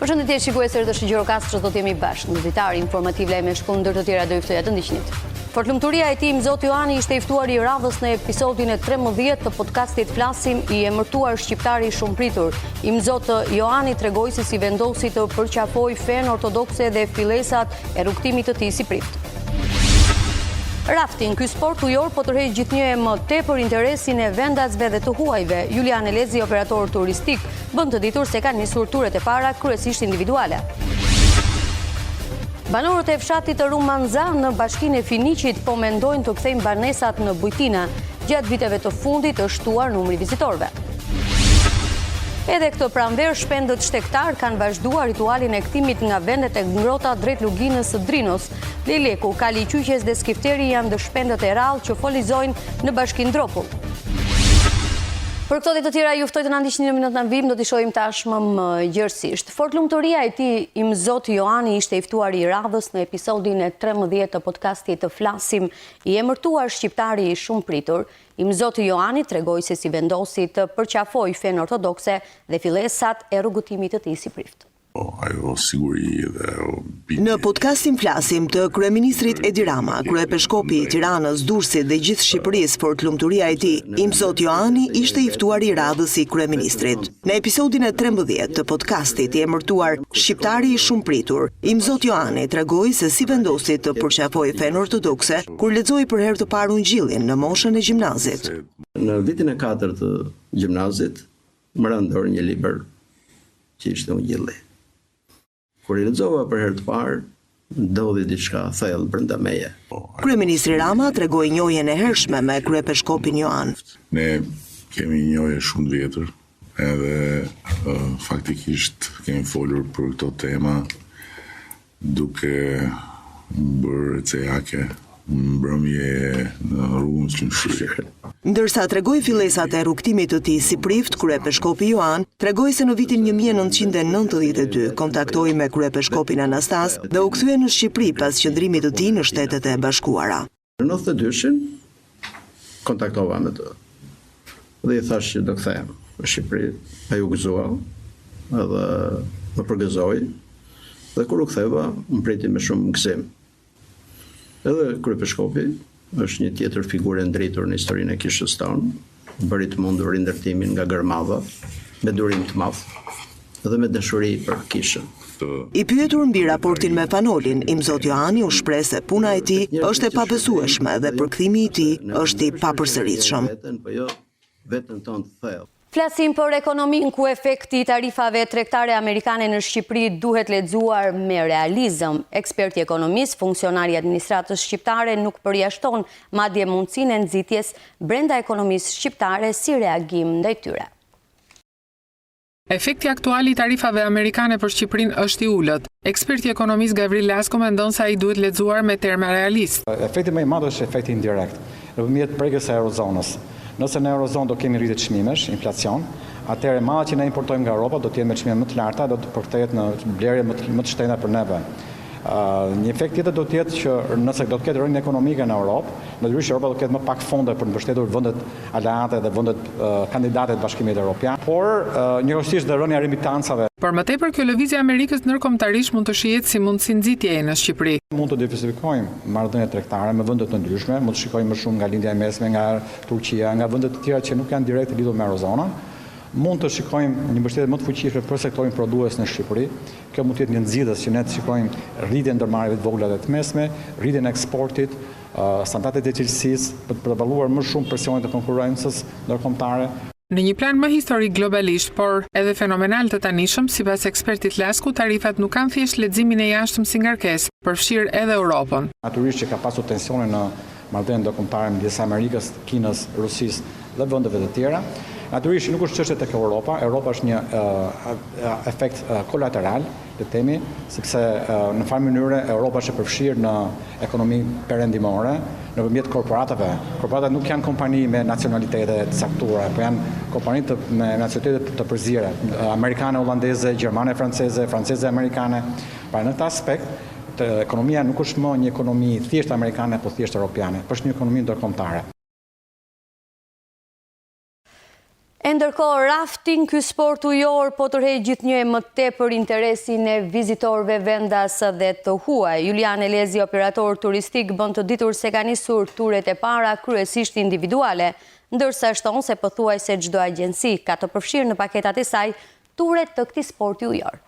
Përshëndetje shikuesër të Shqipërisë, do të jemi bashkë në ditari informativ lajme shkund ndër të tjera do i ftoja të ndiqnit. Fortlumturia e tij Imzot Johani ishte i ftuar i radhës në episodin e 13 të podcastit Flasim, i emërtuar shqiptari i shumëpritur. Imzot Johani tregoi se si vendosi të përqafoj fen ortodokse dhe fillesat e rrugtimit të tij si prift. Rafting, ky sport ujor po tërheq gjithnjë më tepër interesin e vendasve dhe të huajve. Julian Elezi, operator turistik, bën të ditur se kanë nisur turet e para kryesisht individuale. Banorët e fshatit të Rumanza në bashkinë e Finiqit po mendojnë të kthejnë banesat në Bujtina. Gjatë viteve të fundit është shtuar numri vizitorëve. Edhe këtë pranverë, shpendët shtektar kanë vazhduar ritualin e kthimit nga vendet e ngrohta drejt luginës së Drinos. Leleku, Kali Qyqes dhe Skifteri janë dhe shpendët e rrallë që folizojnë në bashkinë Dropull. Për këto dhe të tjera, ju ftoj të na ndiqni në minutën në vim, do t'i shohim tashmë më gjërësisht. Fortlumturia e tij Imzot Johani ishte i ftuar i radhës në episodin e 13 të podcastit të Flasim, i emërtuar shqiptari i shumëpritur. Imzot Johani tregoi se si vendosi të përqafoj fen ortodokse dhe fillesat e rrugëtimit të tij si prift. Ajo siguri dhe Në podcastin Flasim të kryeministrit Edi Rama, kryepeskopi i Tiranës, Durrësit dhe gjithë Shqipërisë, fortlumturia e tij Imzot Johani ishte i ftuar i radhës i kryeministrit. Në episodin e 13 të podcastit i emërtuar Shqiptari i shumëpritur, Imzot Johani tregoi se si vendosi të përqafoj fen ortodokse kur lexoi për herë të parë Ungjillin në moshën e gjimnazit. Në vitin e 4 të gjimnazit, më ra dorë një libër që ishte Ungjilli. Kur i lexova për herë të parë, ndodhi diçka thellë brenda meje. Kryeministri Rama tregoi njohjen e hershme me kryepeshkopin Johan. ne kemi një njohje shumë të vjetër, edhe faktikisht kemi folur për këto tema duke bërë cejake mbrëmje në rrugën Shqipërisë. Ndërsa tregoi fillesat e rrugtimit të tij si prift, kryepeshkopi Johan tregoi se në vitin 1992 kontaktoi me kryepeshkopin Anastas dhe u kthye në Shqipëri pas qëndrimit të tij në Shtetet e Bashkuara. Në 92-shin kontaktova me të dhe i thash që do kthehem në Shqipëri. Ai u gëzua edhe më përgëzoi dhe kur u ktheva më priti me shumë gëzim. Edhe kryepeshkopi është një tjetër figurë e ndritur në historinë e kishës tonë, bëri të mundur rindërtimin nga Gërmava, me durim të madh dhe me dashuri për kishën. I pyetur mbi raportin me Fanolin, Imzot Johani u shpreh se puna e tij është e pabesueshme dhe përkthimi i tij është i papërsëritshëm. Vetën tonë të thellë. Flasim për ekonominë ku efekti i tarifave tregtare amerikane në Shqipëri duhet lexuar me realizëm. Eksperti ekonomist, funksionari i administratës shqiptare nuk përjashton madje mundësinë e nxitjes brenda ekonomisë shqiptare si reagim ndaj tyre. Efekti aktual i tarifave amerikane për Shqipërinë është i ulët. Eksperti ekonomist Gavril Lasko mendon se ai duhet lexuar me terma realist. Efekti më i madh është efekti indirekt, nëpërmjet prekjes së eurozonës. Nëse në eurozonë do kemi rritje të çmimesh, inflacion, atëherë mallat që ne importojmë nga Europa do të jenë me çmime më të larta, do të përkthehet në blerje më të shtrenjta për neve. Një efekt tjetër do të jetë që nëse do të ketë rënje ekonomike në Europë, natyrisht Europa do të ketë më pak fonde për të mbështetur vendet aleate dhe vendet kandidate të Bashkimit Evropian, por njëkohësisht dhe rënja e remitancave. Por më tepër kjo lëvizje e Amerikës ndërkombëtarisht mund të shihet si mundësi nxitjeje në Shqipëri. Mund të diversifikojmë marrëdhëniet tregtare me vende të ndryshme, mund të shikojmë më shumë nga lindja e mesme, nga Turqia, nga vende të tjera që nuk janë direkt lidhur me eurozonën. Mund të shikojmë një mbështetje më të fuqishme për sektorin prodhues në Shqipëri. Kjo mund të jetë një nxitës që ne të shikojmë rritjen e ndërmarrjeve të vogla dhe të mesme, rritjen e eksportit, standardet e cilësisë për të përballuar më shumë presionet e konkurrencës ndërkombëtare. Në një plan më historik globalisht, por edhe fenomenal të tanishëm, sipas ekspertit Lasku, tarifat nuk kanë thjesht leximin e jashtëm si ngarkesë, përfshir edhe Europën. Natyrisht që ka pasur tensione në marrëdhënien ndërkombëtare midis Amerikës, Kinës, Rusisë dhe vendeve të tjera. Natyrisht nuk është çështje tek Europa. Europa është një efekt kolateral, le të themi, sepse në farë mënyrë Europa është e përfshirë në ekonominë perëndimore nëpërmjet korporatave. Korporatat nuk janë kompani me nacionalitete të caktuara, por janë kompani me nacionalitete të përzierë, amerikane, holandeze, gjermane, franceze, franceze, amerikane. Pra në këtë aspekt ekonomia nuk është më një ekonomi thjesht amerikane, por thjesht europiane, por është një ekonomi ndërkombëtare. E ndërkohë, rafting, ky sport ujor, po tërheq gjithnjë më tepër interesin e vizitorëve vendas dhe të huaj. Julian Elezi, operator turistik, bën të ditur se ka nisur turet e para kryesisht individuale, ndërsa shton se pothuajse çdo agjenci ka të përfshirë në paketat e saj turet të këtij sporti ujor.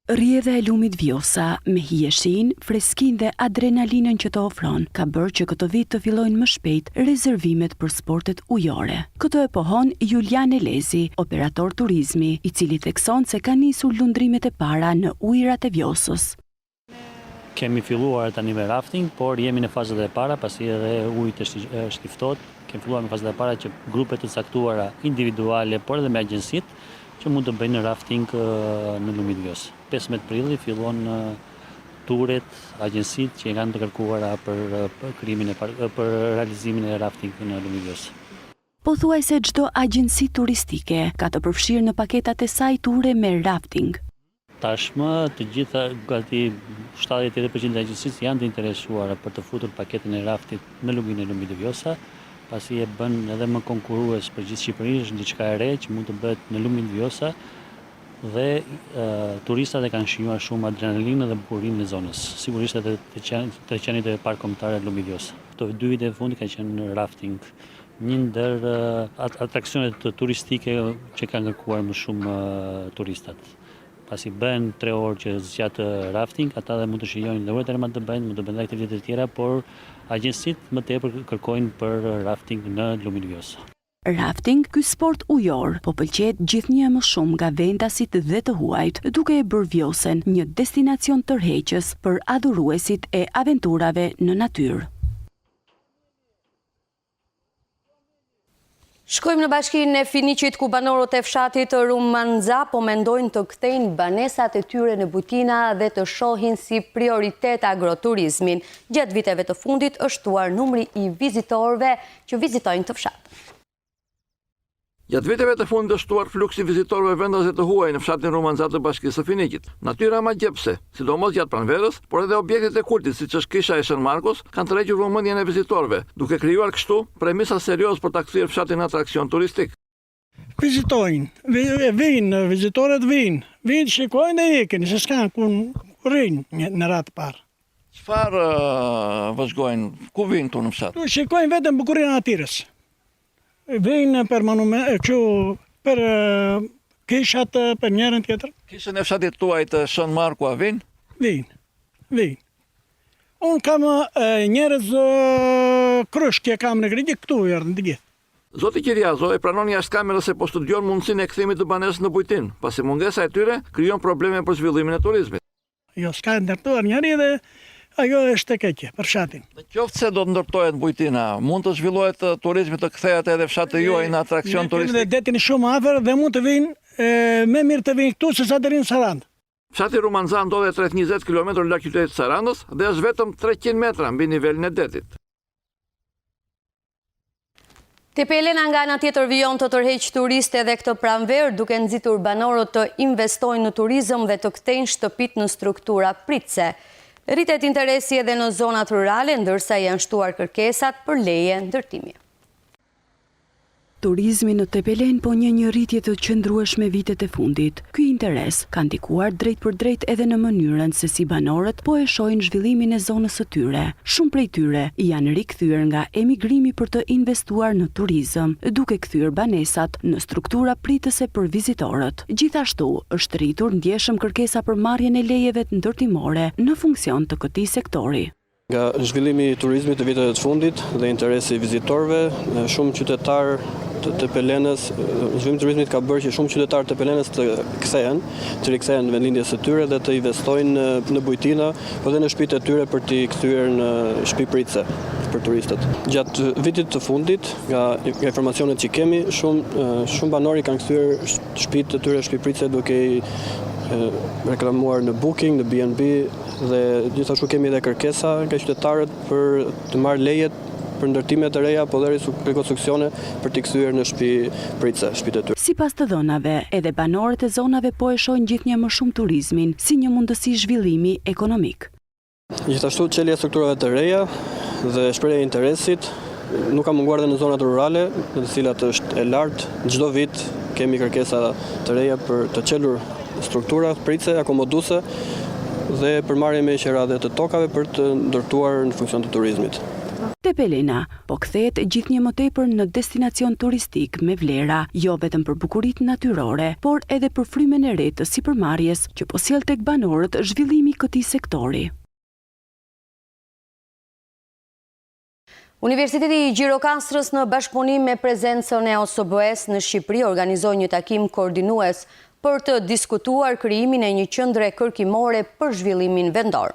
Rrjedha e lumit Vjosa, me hijeshin, freskinë dhe adrenalinën që të ofron, ka bërë që këtë vit të fillojnë më shpejt rezervimet për sportet ujore. Këtë e pohon Julian Elezi, operator turizmi, i cili thekson se ka nisur lundrimet e para në ujërat e Vjosës. Kemi filluar tani me rafting, por jemi në fazat e para, pasi edhe ujit është i ftohtë. Kemi filluar me fazat e para që grupet të caktuara individuale, por edhe me agjensit, që mund të bëjnë rafting në lumin e Vjosës. 15 prilli fillon turet, agjensit që kanë të kërkuara për realizimin e rafting në lumin e Vjosës. Pothuajse çdo agjenci turistike ka të përfshirë në paketat e saj ture me rafting. Tashmë të gjitha gati 70-80% e agjencisë janë të interesuara për të futur paketën e raftit në lumin e Vjosës, pasi e bën edhe më konkurrues për gjithë Shqipërinë, është diçka e re që mund të bëhet në lumin e Vjosës dhe turistat e kanë shijuar shumë adrenalinë dhe bukurinë e zonës. Sigurisht edhe të qenit e park kombëtar e lumit e Vjosës. Këto 2 vite e fundit ka qenë rafting, një ndër atraksionet turistike që kanë kërkuar më shumë turistat. Pasi bën 3 orë që zgjat rafting, ata dhe mund të shijojnë dhe urët e mund të bëjnë aktivitete të tjera, por agjensit më tepër kërkojnë për rafting në lumin e Vjosës. Rafting, ky sport ujor, po pëlqet gjithnjë më shumë nga vendasit dhe të huajt, duke e bërë Vjosën një destinacion tërheqës për adhuruesit e aventurave në natyrë. Shkojmë në bashkinë e Finiqit, ku banorët e fshatit Rumanza po mendojnë të kthejnë banesat e tyre në Bujtina dhe të shohin si prioritet agroturizmin. Gjatë viteve të fundit është shtuar numri i vizitorëve që vizitojnë të fshat. Gjatë viteve të fundit është shtuar fluksi vizitorëve vendas të huaj në fshatin Rumanza të bashkisë së Finiqit. Natyra magjepse, sidomos gjatë pranverës, por edhe objektet e kultit siç është kisha e Shën Markos, kanë tërhequr vëmendjen e vizitorëve, duke krijuar kështu premisa serioz për ta kthyer fshatin në atraksion turistik. Vizitojnë, vinë, vizitorët vinë, shikojnë dhe ikin, se s'kan ku rrinë në ratë parë. Çfarë vëzhgojnë, ku vinë tu në fshat? Shikojnë vetëm bukurinë e natyrës. Vinë për për kishat, për njërën tjetër. Kishën e fshatit tuaj të Shën Marku a vinë? Vinë. Unë kam njerëz kryshkje kam në Grigj, këtu erdhën të gjithë. Zoti Kiriazo e pranon jashtë kamerës se po studion mundësinë e kthimit të banesës në Bujtinë, pasi mungesa e tyre krijon probleme për zhvillimin e turizmit. Jo, s'ka ndërtuar njëri dhe ajo është e keqe për fshatin. Në qoftë se do të ndërtohet Bujtina, mund të zhvillohet turizmi, të kthehet edhe fshati juaj në atraksion turistik. Ne kemi detin shumë afër dhe mund të vinë më mirë të vinë këtu se sa të rinë në Sarandë. Fshati Rumanza ndodhet rreth 20 km larg qytetit të Sarandës dhe është vetëm 300 metra mbi nivelin e detit. Tepelena nga ana tjetër vijon të tërheq turistë edhe këtë pranverë, duke nxitur banorët të investojnë në turizëm dhe të kthejnë shtëpitë në struktura pritëse. Rritet interesi edhe në zonat rurale, ndërsa janë shtuar kërkesat për leje ndërtimi. Turizmi në Tepelen po një rritje të qëndrueshme vitet e fundit. Ky interes ka ndikuar drejt për drejt edhe në mënyrën se si banorët po e shohin zhvillimin e zonës së tyre. Shumë prej tyre janë rikthyer nga emigrimi për të investuar në turizëm, duke kthyer banesat në struktura pritëse për vizitorët. Gjithashtu është rritur ndjeshëm kërkesa për marrjen e lejeve ndërtimore në funksion të këtij sektori. Nga zhvillimi i turizmit të viteve të fundit dhe interesi i vizitorëve, shumë qytetarë të Pelenës, zhvillimi i turizmit ka bërë që shumë qytetarë të Pelenës të rikthehen në vendlindjes së tyre dhe të investojnë në Bujtina, por edhe në shtëpitë e tyre për t'i kthyer në shtëpi pritëse për turistët. Gjatë vitit të fundit, nga informacionet që kemi, shumë banorë kanë kthyer shtëpitë e tyre në shtëpi pritëse duke reklamuar në Booking, në B&B dhe gjithashtu kemi edhe kërkesa nga qytetarët për të marrë lejet për ndërtime të reja, po dhe rekonstruksione për t'i kthyer në shtëpi pritëse, shtëpitë e tyre. Sipas të dhënave, edhe banorët e zonave po e shohin gjithnjë më shumë turizmin si një mundësi zhvillimi ekonomik. Gjithashtu çelja e strukturave të reja dhe shprehja e interesit nuk ka munguar dhe në zonat rurale, në të cilat është e lartë. Çdo vit kemi kërkesa të reja për të çelur struktura pritëse, akomoduese dhe përmarrje me qera dhe të tokave për të ndërtuar në funksion të turizmit. Tepelena po kthehet gjithnjë më tepër në destinacion turistik me vlera, jo vetëm për bukuritë natyrore, por edhe për frymën e re të sipërmarrjes që po sjell tek banorët zhvillimi i këtij sektori. Universiteti i Gjirokastrës në bashkëpunim me prezencën e OSBE-s në Shqipëri organizoi një takim koordinues për të diskutuar krijimin e një qendre kërkimore për zhvillimin vendor.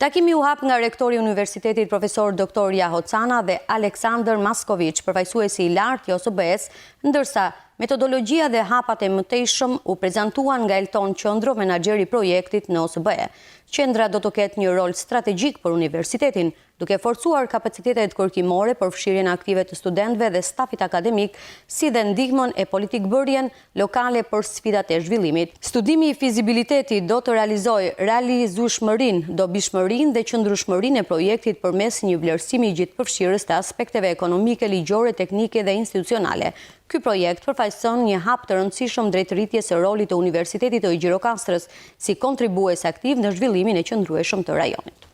Takimi u hap nga rektori i Universitetit Profesor Dr. Jaho Cana dhe Aleksandr Maskovic, përfaqësuesi i lartë i OSBE-s, ndërsa metodologjia dhe hapat e mëtejshëm u prezantuan nga Elton Qëndro, menaxheri i projektit në OSBE. Qendra do të ketë një rol strategjik për universitetin, duke forcuar kapacitetet kërkimore për fshirjen aktive të studentëve dhe stafit akademik, si dhe ndihmën e politikbërjen lokale për sfidat e zhvillimit. Studimi i fizibilitetit do të realizojë realizueshmërinë, dobishmërinë dhe qëndrueshmërinë e projektit përmes një vlerësimi gjithëpërfshirës të aspekteve ekonomike, ligjore, teknike dhe institucionale. Ky projekt përfaqëson një hap të rëndësishëm drejt rritjes së rolit të Universitetit të Gjirokastrës si kontribues aktiv në zhvillimin e qëndrueshëm të rajonit.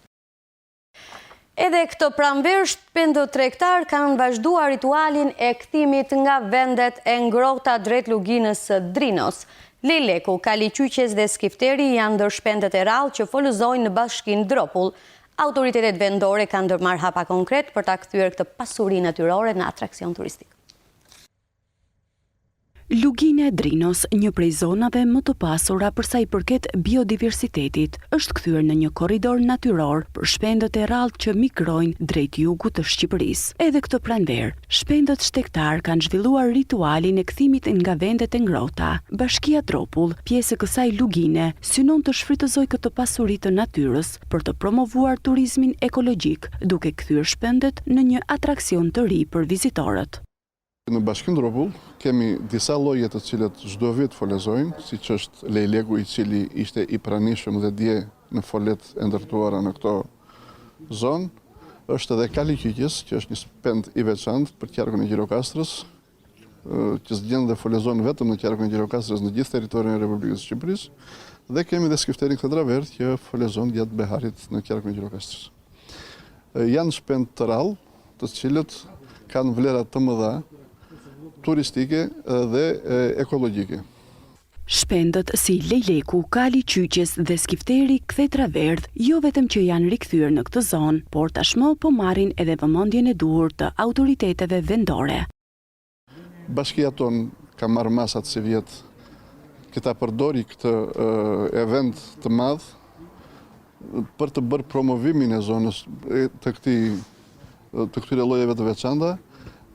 Edhe këtë pranverë, shpendët tregtar kanë vazhduar ritualin e kthimit nga vendet e ngrohta drejt luginës së Drinos. Leleku, Kaliqyqes dhe Skifteri janë ndër shpendet e rrallë që folëzojnë në bashkinë Dropull. Autoritetet vendore kanë ndërmarrë hapa konkret për ta kthyer këtë pasuri natyrore në atraksion turistik. Lugina e Drinos, një prej zonave më të pasura për sa i përket biodiversitetit, është kthyer në një korridor natyror për shpendët e rrallë që migrojnë drejt jugut të Shqipërisë. Edhe këtë pranverë, shpendët shtektar kanë zhvilluar ritualin e kthimit nga vendet e ngrohta. Bashkia Dropull, pjesë e kësaj lugine, synon të shfrytëzojë këtë pasuri të natyrës për të promovuar turizmin ekologjik, duke kthyer shpendet në një atraksion të ri për vizitorët. Në bashkinë Dropull kemi disa lloje të cilat çdo vit folëzojnë, siç është lejleku i cili ishte i pranishëm dhe dje në folet e ndërtuara në këto zonë. Është edhe Kaliqyqes, që është një spend i veçantë për qarkun e Gjirokastrës, që zgjen dhe folëzon vetëm në qarkun e Gjirokastrës në gjithë territorin e Republikës së Shqipërisë, dhe kemi dhe Skifterin Këndravert që folëzon gjatë beharit në qarkun e Gjirokastrës. Janë shpend të rrallë, të cilët kanë vlera të mëdha turistike dhe ekologjike. Shpendët si Lejleku, Kaliqyqes dhe Skifteri Këndravert jo vetëm që janë rikthyer në këtë zonë, por tashmë po marrin edhe vëmendjen e duhur të autoriteteve vendore. Bashkia tonë ka marrë masat si vjet këta përdori këtë event të madh për të bërë promovimin e zonës të këtyre llojeve të veçanta.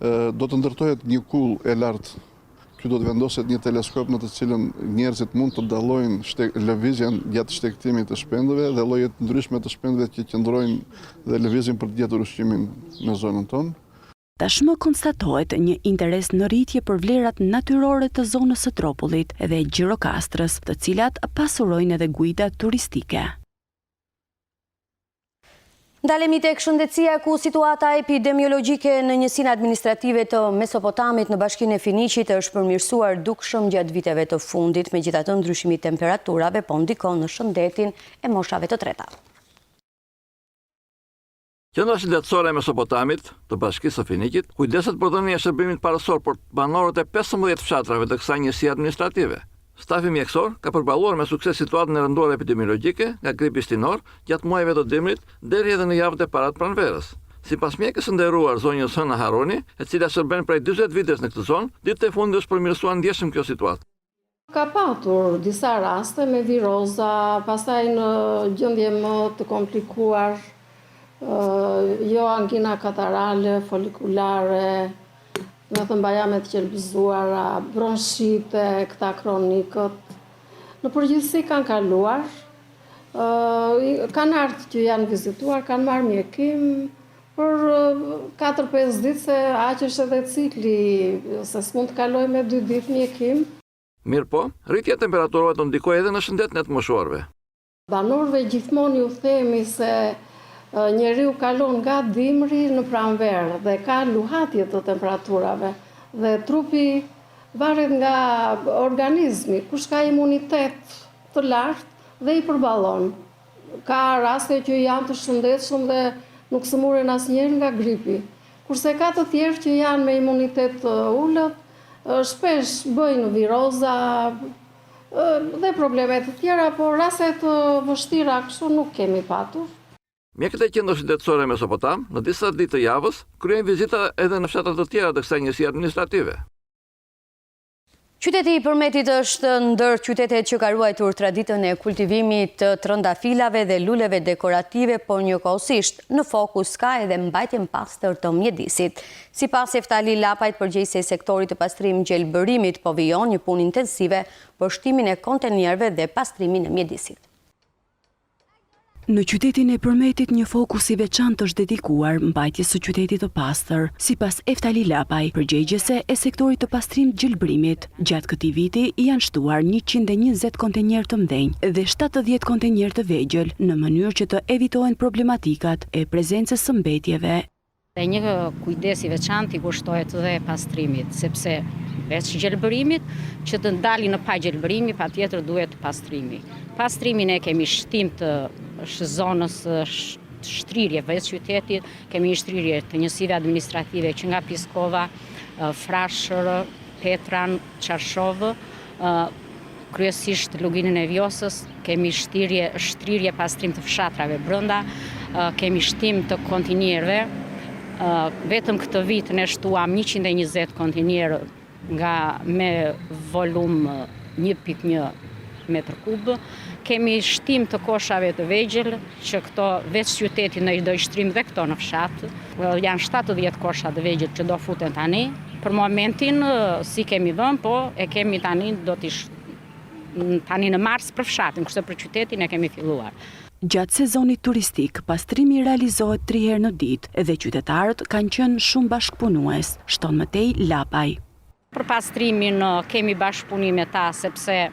Do të ndërtohet një kull e lartë, që do të vendoset një teleskop në të cilën njerëzit mund të dallojnë lëvizjen gjatë shtektimit të shpendëve dhe llojet ndryshme të shpendëve që qëndrojnë dhe lëvizin për të gjetur ushqimin në zonën tonë. Tashmë konstatohet një interes në rritje për vlerat natyrore të zonës së Dropullit dhe Gjirokastrës, të cilat pasurojnë edhe guida turistike. Ndalemi tek shëndetësia, ku situata epidemiologjike në njësinë administrative të Mesopotamit në bashkinë e Finiqit është përmirësuar dukshëm gjatë viteve të fundit, megjithatë ndryshimi i temperaturave po ndikon në shëndetin e moshave të treta. Qendra shëndetësore e Mesopotamit të bashkisë së Finiqit kujdeset për dhënien e shërbimit parësor për banorët e 15 fshatrave të kësaj njësie administrative. Stafi mjekësor ka përballuar me sukses situatën e rënduar epidemiologjike nga gripi stinor gjatë muajve të dimrit deri edhe në javët e paratë pranverës. Sipas mjekës së nderuar zonjës Hëna Haroni, e cila shërben prej 40 vitesh në këtë zonë, ditët e fundit është përmirësuar ndjeshëm kjo situatë. Ka patur disa raste me viroza, pastaj në gjendje më të komplikuar, jo angina katarale, folikulare, me thëmbajamet qelbizuara, bronshite, këta kronikët. Në përgjithësi kanë kaluar, kanë ardhur që janë vizituar, kanë marrë mjekim, për 4-5 ditë se aq është edhe cikli, se s'mund të kaloj me 2 ditë mjekim. Mirë po, rritja e temperaturave do ndikojë edhe në shëndetin e të moshuarve. Banorëve gjithmonë ju themi se njeriu kalon nga dimri në pranverë dhe ka luhatje të temperaturave dhe trupi varet nga organizmi, kush ka imunitet të lartë dhe i përballon. Ka raste që janë të shëndetshëm dhe nuk sëmuren asnjëherë nga gripi. Kurse ka të tjerë që janë me imunitet ulët, shpesh bëjnë viroza dhe probleme të tjera, por raste të vështira kështu nuk kemi patur. Mjekët e qendrës shëndetësore Mesopotam, në disa ditë të javës, kryejnë vizita edhe në fshatet të tjera të kësaj njësie administrative. Qyteti i Përmetit është ndër qytetet që ka ruajtur traditën e kultivimit të trëndafilave dhe luleve dekorative, por njëkohësisht në fokus ka edhe mbajtjen pastër të mjedisit. Sipas Eftali Lapajt, përgjegjësi i sektorit të pastrim gjelbërimit, po vijon një punë intensive për shtimin e kontenierëve dhe pastrimin e mjedisit. Në qytetin e Përmetit një fokus i veçantë është dedikuar mbajtjes së qytetit të pastër, sipas Eftali Lapaj, përgjegjëse e sektorit të pastrimit gjelbërimit. Gjatë këtij viti janë shtuar 120 kontenierë të mëdhenj dhe 70 kontenierë të vegjël në mënyrë që të evitohen problematikat e prezencës së mbetjeve. Dhe një kujdes i veçantë i kushtohet dhe pastrimit, sepse veç gjelbërimit, që të ndali në pa gjelbërimi, patjetër duhet pastrimi. Pastrimin e kemi shtim të zonës shtrirje veç qytetit, kemi një shtrirje të njësive administrative që nga Piskova, Frashër, Petran, Qarshovë, kryesisht Luginën e Vjosës, kemi shtrirje pastrim të fshatrave brenda, kemi shtim të kontinierëve. Vetëm këtë vit ne shtuam 120 kontinierë me volum 1.1 metër kub. Kemi shtim të koshave të vegjël, që këto veç qyteti në do i shtrim dhe këto në fshat. Janë 70 kosha të vegjël që do futen tani. Për momentin si kemi vënë, po e kemi tani tani në mars për fshatin, kurse për qytetin e kemi filluar. Gjatë sezonit turistik, pastrimi realizohet 3 herë në ditë dhe qytetarët kanë qenë shumë bashkëpunues, shton mëtej Lapaj. Për pastrimin kemi bashkëpunim me ta, sepse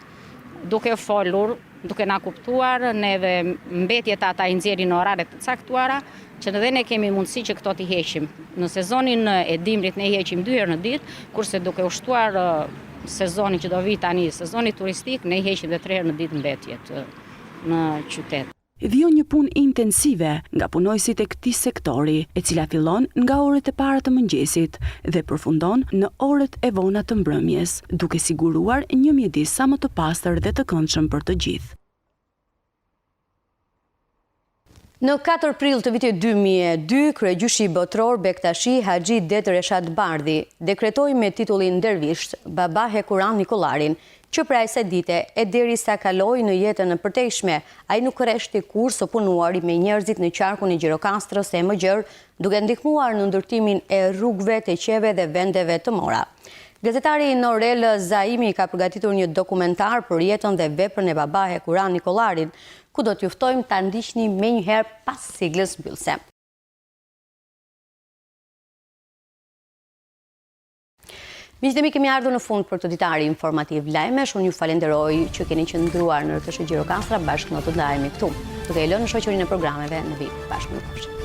duke folur, duke na kuptuar, neve mbetjet ata i nxjerrin në orare të caktuara, që edhe ne kemi mundësi që këto t'i heqim. Në sezonin e dimrit ne i heqim 2 herë në ditë, kurse duke u shtuar sezonin që do vi tani, sezoni turistik, ne i heqim dhe 3 herë në ditë mbetjet në qytet. Vijon një punë intensive nga punojësit e këtij sektori, e cila fillon nga orët e para të mëngjesit dhe përfundon në orët e vona të mbrëmjes, duke siguruar një mjedis sa më të pastër dhe të këndshëm për të gjithë. Në 4 prill të vitit 2002, kryegjyshi botror Bektashi Haxhi Det Reshat Bardhi dekretoi me titullin dervisht Baba Hekuran Nikolarin, që prej se dite e derisa kaloi në jetën e përtejshme, ai nuk rreshti kur së punuari me njerëzit në qarkun e Gjirokastrës e Mëgjër, duke ndihmuar në ndërtimin e rrugëve të qeve dhe vendeve të mora. Gazetari Norel Zaimi ka përgatitur një dokumentar për jetën dhe veprën e Baba Hekuran Nikolarin, ku do t'ju ftojmë ta ndiqni menjëherë pas siglës mbyllëse. Miqtë, kemi ardhur në fund për të ditari informativ lajmesh. Unë ju falenderoj që keni qëndruar në rrethësh Gjirokastra bashkë në të lajmi këtu. Duke i lënë në shoqërinë e programeve në vit bashkë në kohë.